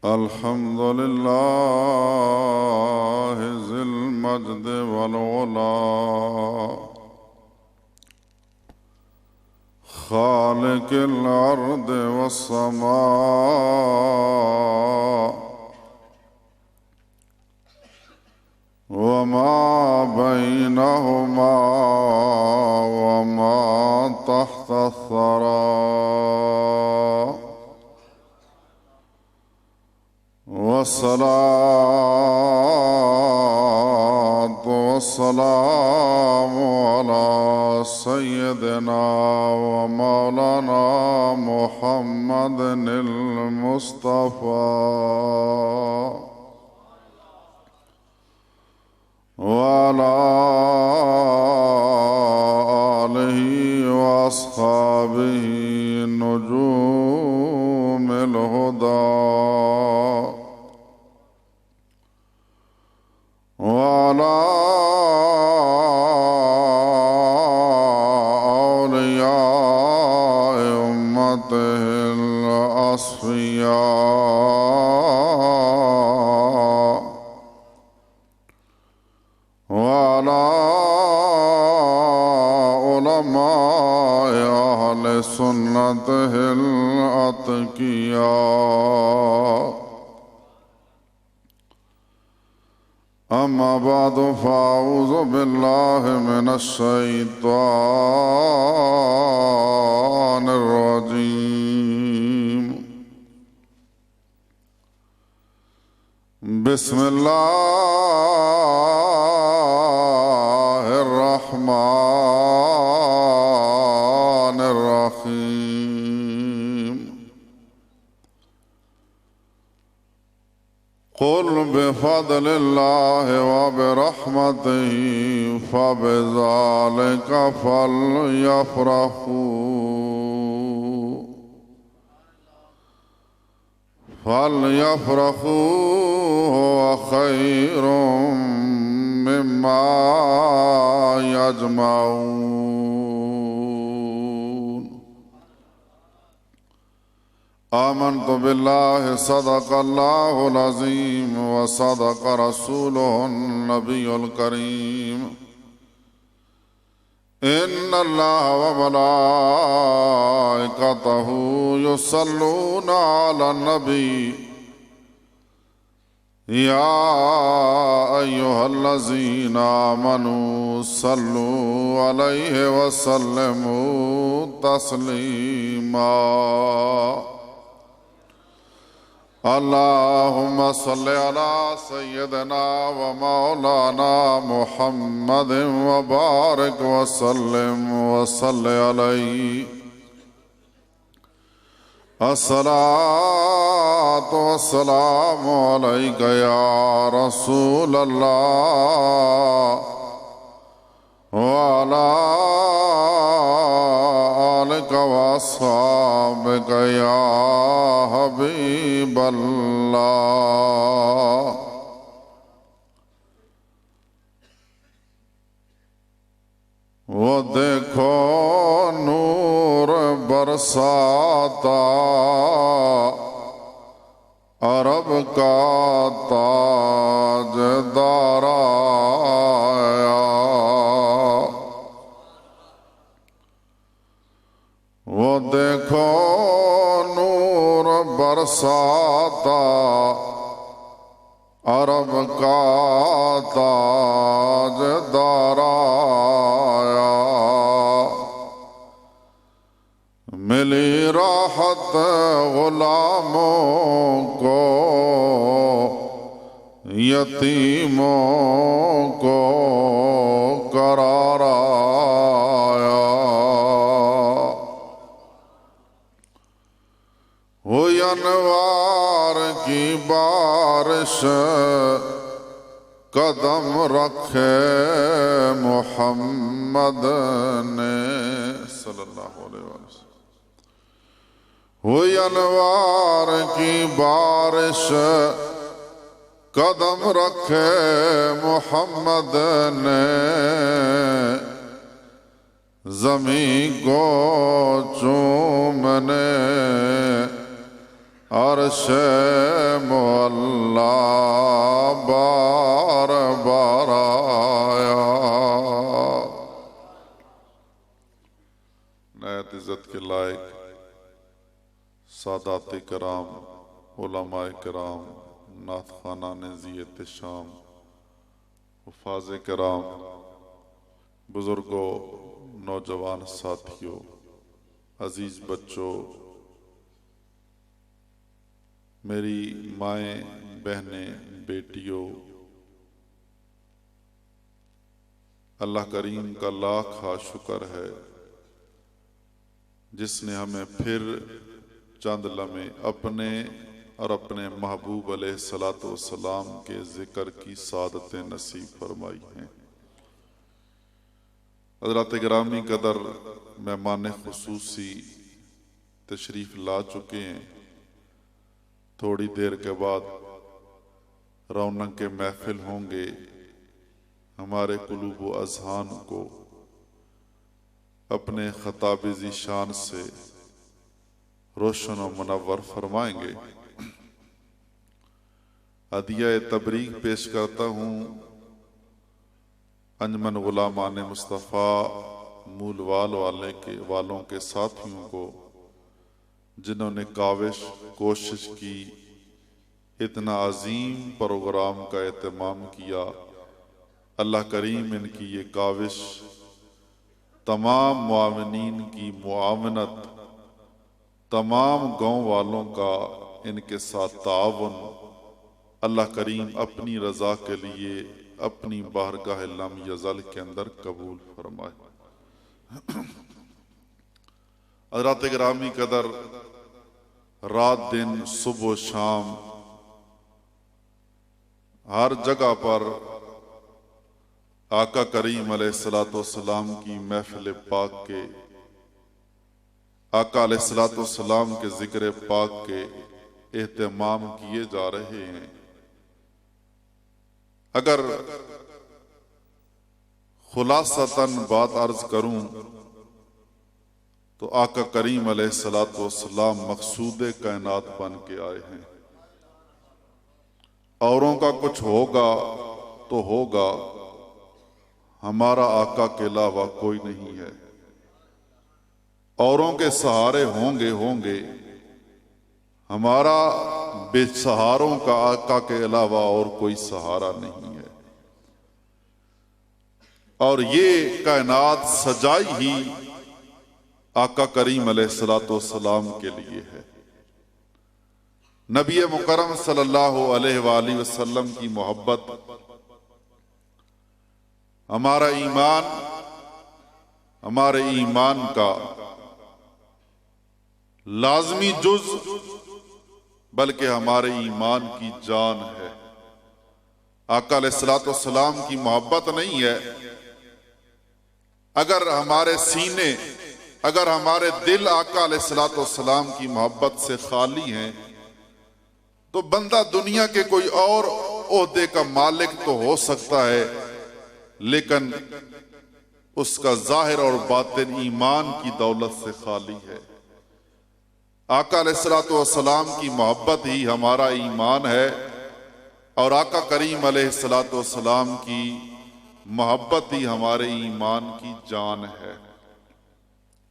अल्हम्दुलिल्लाह ज़िल मज्द वल उला खालिक़िल अर्द वस्समा वमा बैनहुमा वमा तहता थरा वस्सलातु वस्सलामु अला सय्यदिना व मौलाना मुहम्मदिनिल मुस्तफ़ा व अला आलिहि व अस्हाबिहि नुजूमिल हुदा वाला औलियाए उम्मतिल अस्फिया वाला उलमाए अहले सुन्नतिल अतकिया अम्मा बादु फ़ाऊज़ु बिल्लाहि मिनश शैतानिर रजीम बिस्मिल्लाहिर रहमानिर रहीम क़ुल बिफ़ज़लिल्लाहि व बिरहमतिही फ़बिज़ालिका फ़लयफ़रहू हुवा ख़ैरुम मिम्मा यजमऊन। आमन्तु बिल्लाहि सदक़ल्लाहुल अज़ीम व सदक़ रसूलुहुन नबियुल करीम। इन्नल्लाह व मलाइकतहु युसल्लूना अलन नबी या अय्युहल्लज़ीना आमनू सल्लू अलैहि व सल्लिमू तस्लीमा। अल्लाहुम्मा सल्लि अला सय्यदिना व मौलाना मुहम्मदिन व बारिक व सल्लिम व सल्लि अलैहि। अस्सलातु वस्सलामु अलैका या रसूलल्लाह व अला आलिका व अस्हाबिका या हबीबल्लाह। वो देखो नूर बरसाता अरब का ताजदार आया। वो देखो नूर बरसाता अरब का ताजदार आया। मिली राहत गुलामों को यतीमों को करार आया। हो अनवार की बारिश कदम रखे मोहम्मद ने सल्लल्लाहु अलैहि वसल्लम। हो अनवार की बारिश कदम रखे मोहम्मद ने ज़मीं को चूमने अर्श मुअल्ला बार बार आया। नयत इज्जत के लायक सादात कराम, उलमाए कराम, नात खाना नज़ीयत शाम, हुफ़ाज़ कराम, बुजुर्गों, नौजवान साथियों, अजीज बच्चों, मेरी माएँ, बहनें, बेटियों, अल्लाह करीम का लाख शुक्र है जिसने हमें फिर चंद लम्हे अपने और अपने महबूब अलैहिस्सलातु वस्सलाम के जिक्र की सादतें नसीब फरमाई हैं। हज़रात गिरामी कदर मेहमान खुसूसी तशरीफ ला चुके हैं। थोड़ी देर के बाद रौनक के महफिल होंगे। हमारे कुलूब व अज़हान को अपने खताब ज़ीशान से रोशन और मुनव्वर फरमाएंगे। हदिया तबरीक पेश करता हूँ अंजमन गुलामान मुस्तफ़ा मूलवाल वालों के साथियों को, जिन्होंने काविश कोशिश की इतना अजीम प्रोग्राम का एहतमाम किया। अल्लाह करीम इनकी ये काविश तमाम मुआविनीन की मुआवनत, तमाम गांव वालों का इनके साथ ताउन अल्लाह करीम अपनी रजा के लिए अपनी बारगाह लम यज़ल के अंदर कबूल फरमाए। हज़रात गिरामी कदर, रात दिन सुबह शाम हर जगह पर आका करीम अलैहिस्सलातु वस्सलाम की महफिल पाक के, आका अलैहिस्सलातु वस्सलाम के जिक्र पाक के एहतमाम किए जा रहे हैं। अगर खुलासतन बात अर्ज करूं तो आका करीम अलैहिस्सलातु वस्सलाम मकसूद कायनात बन के आए हैं। औरों का कुछ होगा तो होगा, हमारा आका के अलावा कोई नहीं है। औरों के सहारे होंगे, हमारा बेसहारों का आका के अलावा और कोई सहारा नहीं है। और ये कायनात सजाई ही आका करीम अलैहिस्सलातु वस्सलाम के लिए है। नबी मुकर्रम सल्लल्लाहु अलैहि वसल्लम की मोहब्बत, हमारा ईमान, हमारे ईमान का लाजमी जुज बल्कि हमारे ईमान की जान है। आका अलैहिस्सलातु वस्सलाम की मोहब्बत नहीं है अगर हमारे सीने, अगर हमारे दिल आका अलैहिस्सलातु वस्सलाम की मोहब्बत से खाली हैं तो बंदा दुनिया के कोई और ओहदे का मालिक तो हो सकता है, लेकिन उसका जाहिर और बातिन ईमान की दौलत से खाली है। आका अलैहिस्सलातु वस्सलाम की मोहब्बत ही हमारा ईमान है और आका करीम अलैहिस्सलातु वस्सलाम की मोहब्बत ही हमारे ईमान की जान है।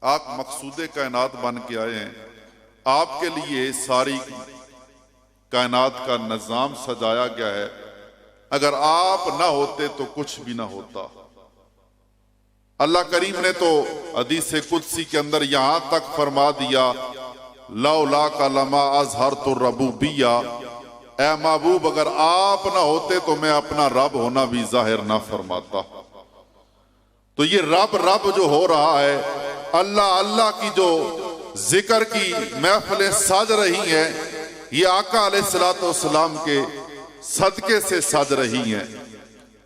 आप मकसूद कायनात बन के आए हैं। आपके लिए सारी कायनात का निजाम सजाया गया है। अगर आप ना होते तो कुछ भी ना होता। अल्लाह करीम ने तो हदीस कुदसी के अंदर यहां तक फरमा दिया, लौला का लमा अजहर तो रबूबिया, ए महबूब अगर आप ना होते तो मैं अपना रब होना भी जाहिर ना फरमाता। तो ये रब जो हो रहा है, अल्लाह अल्लाह की जो जिक्र की महफिलें सज रही हैं, ये आका अलैहिस्सलातु वस्सलाम के सदके से सज रही हैं।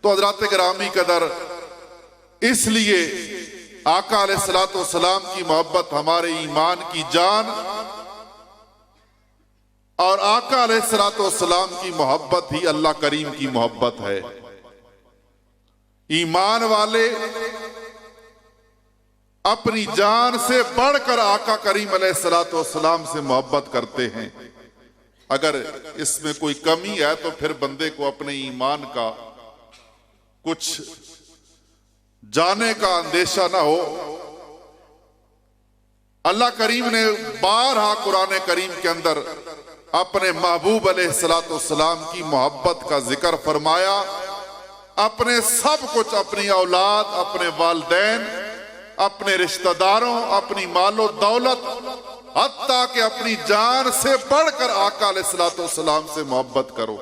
तो हज़रात गिरामी कदर, इसलिए आका अलैहिस्सलातु वस्सलाम की मोहब्बत हमारे ईमान की जान और आका अलैहिस्सलातु वस्सलाम की मोहब्बत ही अल्लाह करीम की मोहब्बत है। ईमान वाले अपनी जान से बढ़कर आका करीम अलैहिस्सलातु वस्सलाम से मोहब्बत करते हैं। अगर इसमें कोई कमी है तो फिर बंदे को अपने ईमान का कुछ जाने का अंदेशा ना हो। अल्लाह करीम ने बारहा कुरान करीम के अंदर अपने महबूब अलैहिस्सलाम की मोहब्बत का जिक्र फरमाया। अपने सब कुछ, अपनी औलाद, अपने वालिदैन, अपने रिश्तेदारों, अपनी मालो दौलत, हत्ता कि अपनी जान से बढ़कर आका अलैहिस्सलाम से मोहब्बत करो।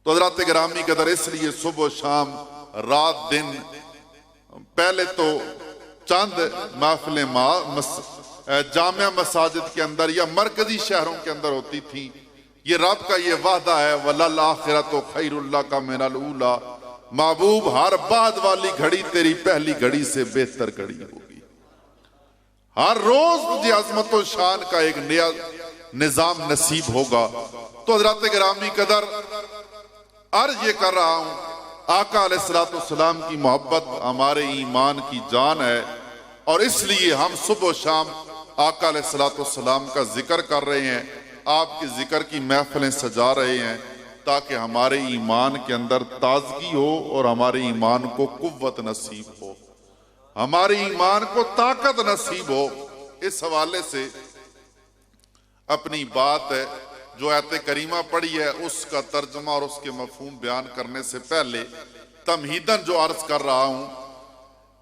तो हज़रात गिरामी कदर, इसलिए सुबह शाम रात दिन, पहले तो चंद महफिलें जामिया मसाजिद के अंदर या मरकजी शहरों के अंदर होती थी। ये रब का ये वादा है, वलल आखिरतु खैरुल लका मिनल ऊला, महबूब हर बाद वाली घड़ी तेरी पहली घड़ी से बेहतर घड़ी होगी। हर रोज तुझे अजमत और शान का एक नया निजाम नसीब होगा। तो हज़रात गिरामी कदर, अर्ज ये कर रहा हूं, आका अलैहिस्सलाम की मोहब्बत हमारे ईमान की जान है और इसलिए हम सुबह शाम आका अलैहिस्सलाम का जिक्र कर रहे हैं, आपके जिक्र की महफिलें सजा रहे हैं ताकि हमारे ईमान के अंदर ताजगी हो और हमारे ईमान को कुव्वत नसीब हो, हमारे ईमान को ताकत नसीब हो। इस हवाले से अपनी बात है जो आयत करीमा पढ़ी है उसका तर्जुमा और उसके मफहूम बयान करने से पहले तमहीदन जो अर्ज कर रहा हूं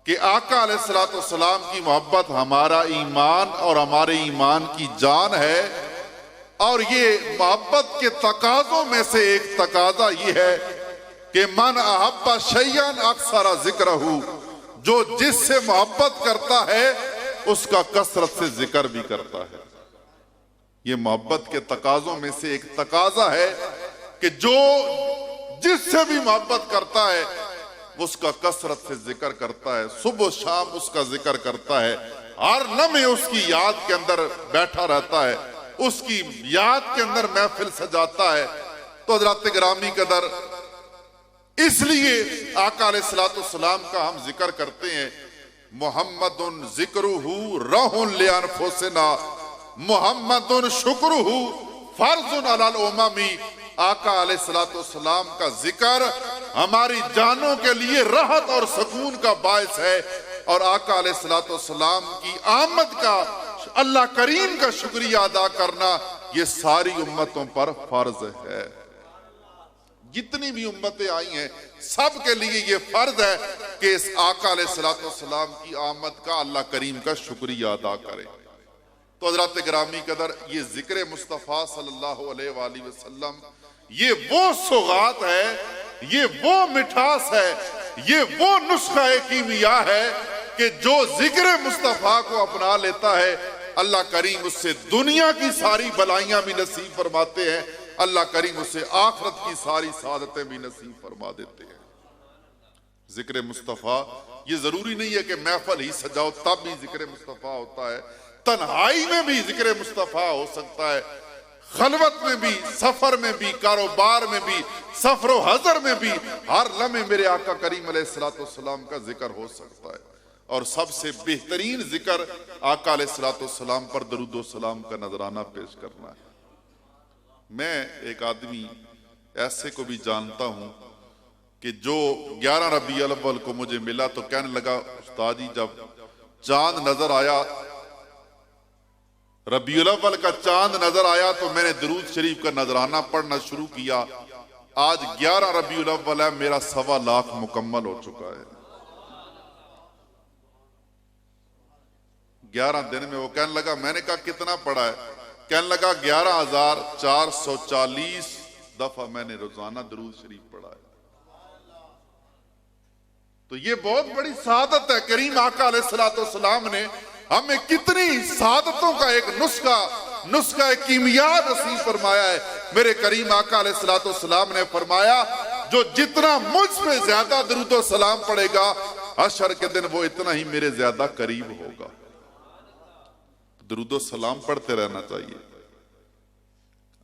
कि आका अलैहिस्सलाम की मोहब्बत हमारा ईमान और हमारे ईमान की जान है और ये मोहब्बत के तकाजों में से एक तकाजा ये है कि मन अहब्बा शैयन अक्सर जिक्रहू, जो जिससे मोहब्बत करता है उसका कसरत से जिक्र भी करता है। ये मोहब्बत के तकाजों में से एक तकाजा है कि जो जिससे भी मोहब्बत करता है उसका कसरत से जिक्र करता है, सुबह शाम उसका जिक्र करता है, हर लम्हे उसकी याद के अंदर बैठा रहता है, उसकी याद के अंदर महफिल सजाता है। तो हज़रात गिरामी कदर, इसलिए आका अलैहिस्सलाम का हम जिक्र करते हैं। मुहम्मदुन जिक्रुहु रहउन लिअनफुसिना, मुहम्मदुन शुक्रुहु फर्जुन अलल उममी। आका अलैहिस्सलाम का जिक्र हमारी जानों के लिए राहत और सुकून का बायस है और आका अलैहिस्सलाम की आमद का, अल्लाह करीम का शुक्रिया अदा करना ये सारी उम्मतों पर फर्ज है। जितनी भी उम्मतें आई हैं सब के लिए ये फर्ज है कि इस आका अलैहिस्सलाम की आमद का अल्लाह करीम का शुक्रिया अदा करें। तो हज़रात गिरामी कदर, ये जिक्र मुस्तफ़ा सल्लल्लाहु अलैहि वसल्लम ये वो सौगात है, ये वो मिठास है, ये वो नुस्खा कीमिया है कि जो जिक्र मुस्तफ़ा को अपना लेता है अल्लाह करीम उससे दुनिया की सारी भलाइयां भी नसीब फरमाते हैं, अल्लाह करीम उससे आखिरत की सारी सादतें भी नसीब फरमा देते हैं। जिक्र मुस्तफ़ा, ये जरूरी नहीं है कि महफल ही सजाओ तब भी जिक्र मुस्तफ़ा होता है, तन्हाई में भी जिक्र मुस्तफ़ा हो सकता है, खलवत में भी, सफर में भी, कारोबार में भी, सफर हजर में भी, हर लम्हे मेरे आका करीम अलैहिस्सलाम का जिक्र हो सकता है। और सबसे बेहतरीन जिक्र आका अलैहिस्सलाम पर दरूद व सलाम का नजराना पेश करना है। मैं एक आदमी ऐसे को भी जानता हूं कि जो 11 रबीउल अव्वल को मुझे मिला तो कहने लगा, उस्ताद जी जब चांद नजर आया, रबीउल अव्वल का चांद नजर आया तो मैंने दरूद शरीफ का नजराना पढ़ना शुरू किया। आज 11 रबीउल अव्वल है, मेरा 1.25 लाख मुकम्मल हो चुका है। 11 दिन में। वो कहने लगा, मैंने कहा कितना पढ़ा है? कहने लगा 11,440 दफा मैंने रोजाना दरूद शरीफ पढ़ा है। तो ये बहुत बड़ी सादत है। करीम आका अलैहिस्सलाम ने हमें कितनी सादतों का एक नुस्खा कीमिया नसीब फरमाया है। मेरे करीम आका अलैहिस्सलाम ने फरमाया, जो जितना मुझ पे ज्यादा दरूद और सलाम पड़ेगा हशर के दिन वो इतना ही मेरे ज्यादा करीब होगा। दरूद और सलाम पढ़ते रहना चाहिए।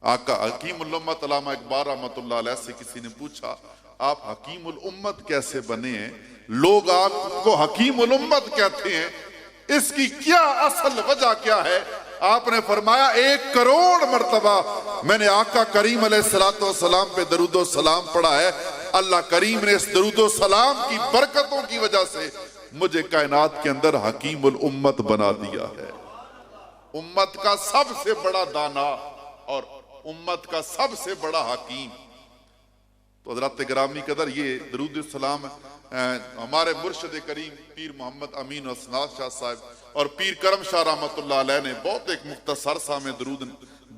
आका हकीमुल उम्मत अल्लामा इकबाल रहमतुल्लाह अलैह से किसी ने पूछा, आप हकीमुल उम्मत कैसे बने हैं? लोग आपको हकीमुल उम्मत कहते हैं, इसकी क्या असल वजह क्या है? आपने फरमाया 1 करोड़ मरतबा मैंने आका करीम अलैहिस्सलातो वस्सलाम पे दरूदो सलाम पढ़ा है। अल्लाह करीम ने इस दरूदो सलाम की बरकतों की वजह से मुझे कायनात के अंदर हकीमुल उम्मत बना दिया है। उम्मत का सबसे बड़ा दाना और उम्मत का सबसे बड़ा हकीम। तो हज़रत गिरामी कदर ये दरूद सलाम हमारे मुर्शिद करीम पीर मोहम्मद अमीन असनाद शाह साहब और पीर करम शाह रहमतुल्लाह अलैह ने बहुत एक मुख्तसर सा में दरूद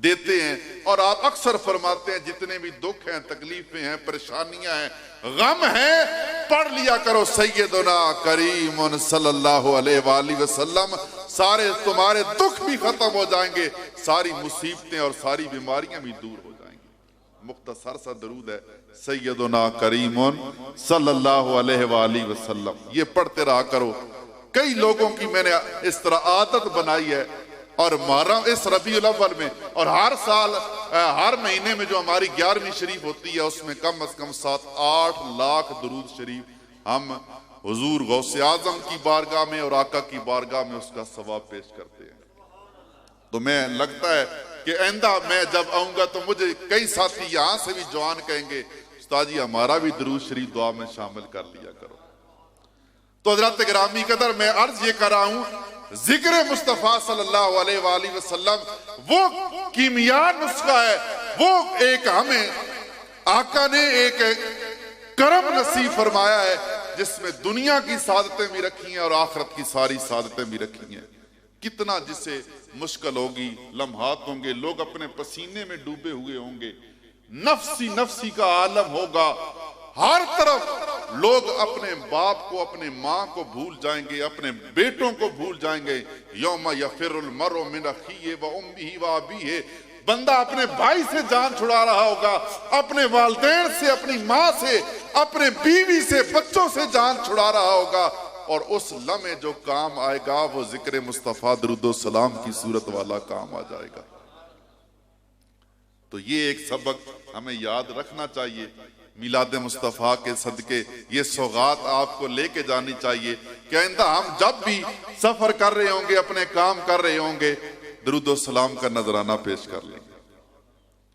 देते हैं और आप अक्सर फरमाते हैं जितने भी दुख हैं, तकलीफें हैं, परेशानियां हैं, गम हैं, पढ़ लिया करो सैयदना करीम सल्लल्लाहु अलैहि वसल्लम, सारे तुम्हारे दुख भी खत्म हो जाएंगे, सारी मुसीबतें और सारी बीमारियां भी दूर हो जाएंगी। मुख्तसर सा दरूद है सैयदना करीम सल्लल्लाहु अलैहि वसल्लम, ये पढ़ते रहा करो। कई लोगों की मैंने इस तरह आदत बनाई है और मुहर्रम इस रबीउल अव्वल में और हर साल हर महीने में जो हमारी 11वीं शरीफ होती है उसमें कम से कम 7-8 लाख दुरूद शरीफ हम हुजूर गौसे आजम की बारगाह में और आका की बारगाह में उसका सवाब पेश करते हैं। तो मैं लगता है कि आइंदा मैं जब आऊंगा तो मुझे कई साथी यहां से भी जवान कहेंगे उस्ताद जी हमारा भी दुरूद शरीफ दुआ में शामिल कर लिया करो। तो हज़रत गिरामी कदर मैं अर्ज ये कर रहा हूं, जिक्र मुस्तफा सल्लल्लाहु अलैहि वसल्लम वो कीमिया नुस्खा है, वो एक हमें आका ने एक करम नसीब फरमाया है जिसमें दुनिया की सादतें भी रखी हैं और आखिरत की सारी सादतें भी रखी हैं। कितना जिसे मुश्किल होगी, लम्हात होंगे, लोग अपने पसीने में डूबे हुए होंगे, नफ्सी नफ्सी का आलम होगा, हर तरफ लोग अपने बाप को अपने माँ को भूल जाएंगे, अपने बेटों को भूल जाएंगे। यौमा यफिरुल मरउ मिन अखीहि व उम्मिहि व अबीहि, बंदा अपने भाई से जान छुड़ा रहा होगा, अपने वालिदैन से, अपनी माँ से, अपने बीवी से, बच्चों से जान छुड़ा रहा होगा और उस लम्हे जो काम आएगा वो जिक्र मुस्तफा दरूदो सलाम की सूरत वाला काम आ जाएगा। तो ये एक सबक हमें याद रखना चाहिए। मिलाद मुस्तफ़ा के सदके ये सौगात आपको लेके जानी चाहिए कि आइंदा हम जब भी सफर कर रहे होंगे, अपने काम कर रहे होंगे, दरूद सलाम का नजराना पेश कर लेंगे।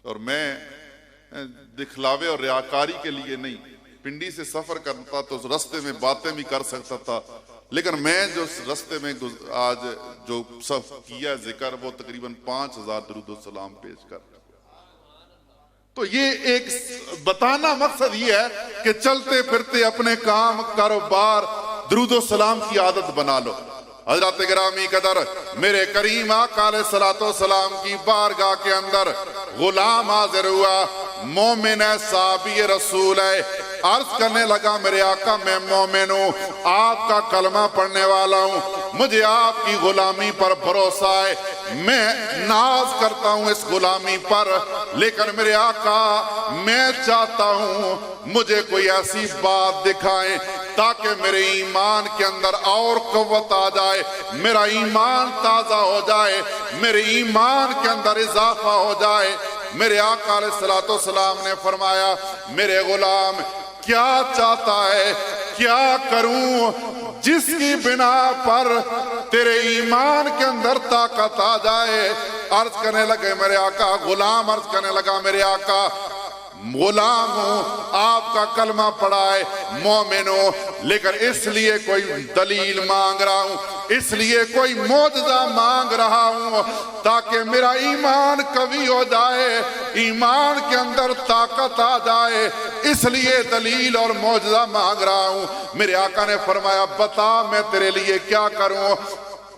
और मैं दिखलावे और रियाकारी के लिए नहीं, पिंडी से सफर करता तो रास्ते में बातें भी कर सकता था, लेकिन मैं जो रास्ते में आज जो सब किया जिक्र वो तकरीबन 5000 दरूद सलाम पेश कर। तो ये एक बताना मकसद ये है कि चलते फिरते अपने काम कारोबार दरूद सलाम की आदत बना लो। हजरत गिरामी कदर मेरे करीम आका अलैहिस्सलातो सलाम की बारगाह के अंदर गुलाम हाजिर हुआ, मोमिन है, साहबी रसूल है। अर्ज करने लगा मेरे आका मैं मोमिन हूँ, आपका कलमा पढ़ने वाला हूँ, मुझे आपकी गुलामी पर भरोसा है, मैं नाज करता हूँ इस गुलामी पर, लेकिन मेरे आका मैं चाहता हूँ मुझे कोई ऐसी बात दिखाएं ताकि मेरे ईमान के अंदर और क़ुव्वत आ जाए, मेरा ईमान ताज़ा हो जाए, मेरे ईमान के अंदर इजाफा हो जाए। मेरे आका अलैहिस्सलातो सलाम ने फरमाया मेरे गुलाम क्या चाहता है, क्या करूं जिसकी बिना पर तेरे ईमान के अंदर ताकत आ जाए। अर्ज करने लगे मेरे आका, गुलाम अर्ज करने लगा मेरे आका गुलाम हूं, आपका कलमा पढ़ा है, मोमिन हूं, लेकिन इसलिए कोई दलील मांग रहा हूं, इसलिए कोई मौजज़ा मांग रहा हूं ताकि मेरा ईमान कवी हो जाए, ईमान के अंदर ताकत आ जाए, इसलिए दलील और मौजज़ा मांग रहा हूं। मेरे आका ने फरमाया बता मैं तेरे लिए क्या करूं।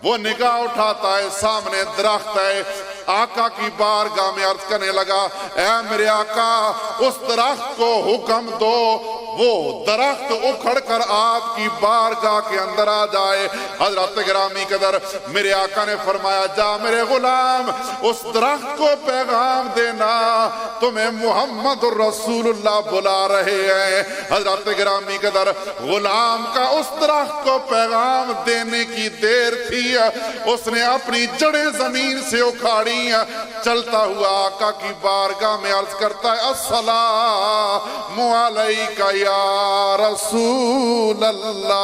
वो निगाह उठाता है, सामने दरख्त है, आका की बारगाह में अर्ज करने लगा ऐ मेरे आका उस दरख्त को हुक्म दो, वो दरख्त उखड़ कर आपकी बारगाह के अंदर आ जाए। हजरत गिरामी कदर मेरे आका ने फरमाया जा मेरे गुलाम उस दरख्त को पैगाम देना, तुम्हें मोहम्मद रसूलुल्लाह बुला रहे हैं। हजरत गिरामी कदर गुलाम का उस दरख्त को पैगाम देने की देर थी, उसने अपनी जड़ें जमीन से उखाड़ी, चलता हुआ आका की बारगाह में अर्ज करता है अस्सलामु अलैका या रसूल अल्लाह।